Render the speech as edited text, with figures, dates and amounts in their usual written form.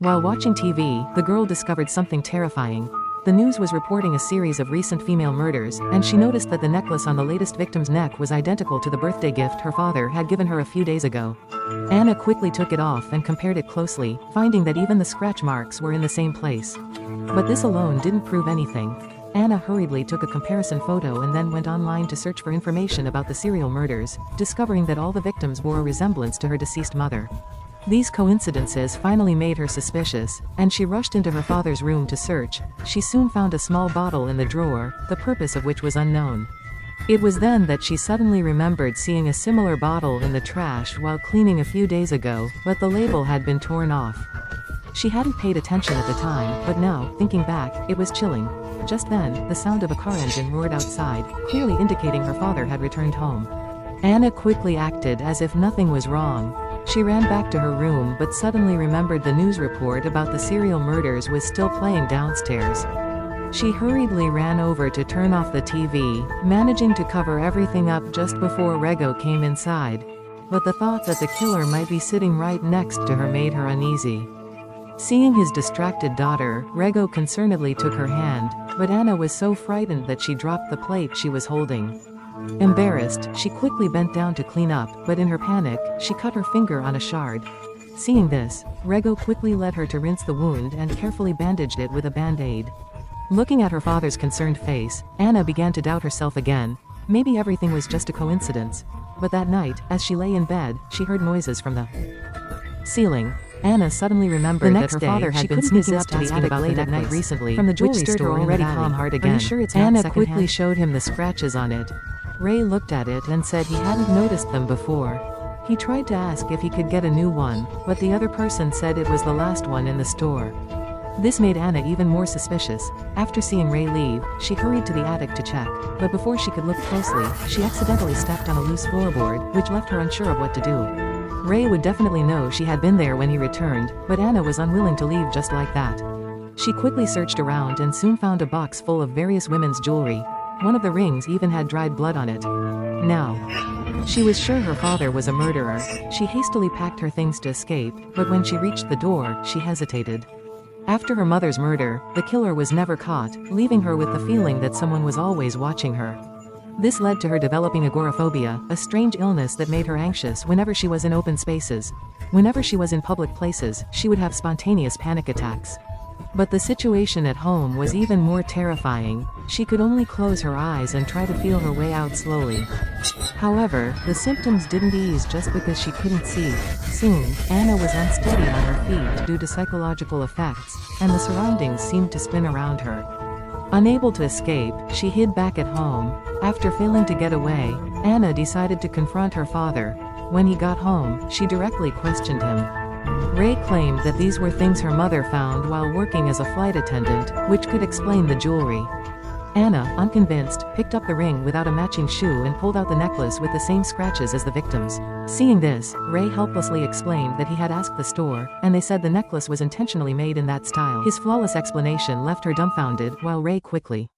While watching TV, the girl discovered something terrifying. The news was reporting a series of recent female murders, and she noticed that the necklace on the latest victim's neck was identical to the birthday gift her father had given her a few days ago. Anna quickly took it off and compared it closely, finding that even the scratch marks were in the same place. But this alone didn't prove anything. Anna hurriedly took a comparison photo and then went online to search for information about the serial murders, discovering that all the victims bore a resemblance to her deceased mother. These coincidences finally made her suspicious, and she rushed into her father's room to search. She soon found a small bottle in the drawer, the purpose of which was unknown. It was then that she suddenly remembered seeing a similar bottle in the trash while cleaning a few days ago, but the label had been torn off. She hadn't paid attention at the time, but now, thinking back, it was chilling. Just then, the sound of a car engine roared outside, clearly indicating her father had returned home. Anna quickly acted as if nothing was wrong. She ran back to her room but suddenly remembered the news report about the serial murders was still playing downstairs. She hurriedly ran over to turn off the TV, managing to cover everything up just before Rego came inside. But the thought that the killer might be sitting right next to her made her uneasy. Seeing his distracted daughter, Rego concernedly took her hand, but Anna was so frightened that she dropped the plate she was holding. Embarrassed, she quickly bent down to clean up, but in her panic, she cut her finger on a shard. Seeing this, Rego quickly led her to rinse the wound and carefully bandaged it with a band-aid. Looking at her father's concerned face, Anna began to doubt herself again. Maybe everything was just a coincidence. But that night, as she lay in bed, she heard noises from the ceiling. Anna suddenly remembered that her father had been sneaking up to the attic late at night recently, from the jewelry store already calm heart again. Are you sure it's not secondhand? Anna quickly showed him the scratches on it. Ray looked at it and said he hadn't noticed them before. He tried to ask if he could get a new one, but the other person said it was the last one in the store. This made Anna even more suspicious. After seeing Ray leave, she hurried to the attic to check, but before she could look closely, she accidentally stepped on a loose floorboard, which left her unsure of what to do. Ray would definitely know she had been there when he returned, but Anna was unwilling to leave just like that. She quickly searched around and soon found a box full of various women's jewelry. One of the rings even had dried blood on it. Now, she was sure her father was a murderer. She hastily packed her things to escape, but when she reached the door, she hesitated. After her mother's murder, the killer was never caught, leaving her with the feeling that someone was always watching her. This led to her developing agoraphobia, a strange illness that made her anxious whenever she was in open spaces. Whenever she was in public places, she would have spontaneous panic attacks. But the situation at home was even more terrifying. She could only close her eyes and try to feel her way out slowly. However, the symptoms didn't ease just because she couldn't see. Soon, Anna was unsteady on her feet due to psychological effects, and the surroundings seemed to spin around her. Unable to escape, she hid back at home. After failing to get away, Anna decided to confront her father. When he got home, she directly questioned him. Ray claimed that these were things her mother found while working as a flight attendant, which could explain the jewelry. Anna, unconvinced, picked up the ring without a matching shoe and pulled out the necklace with the same scratches as the victims. Seeing this, Ray helplessly explained that he had asked the store, and they said the necklace was intentionally made in that style. His flawless explanation left her dumbfounded, while Ray quickly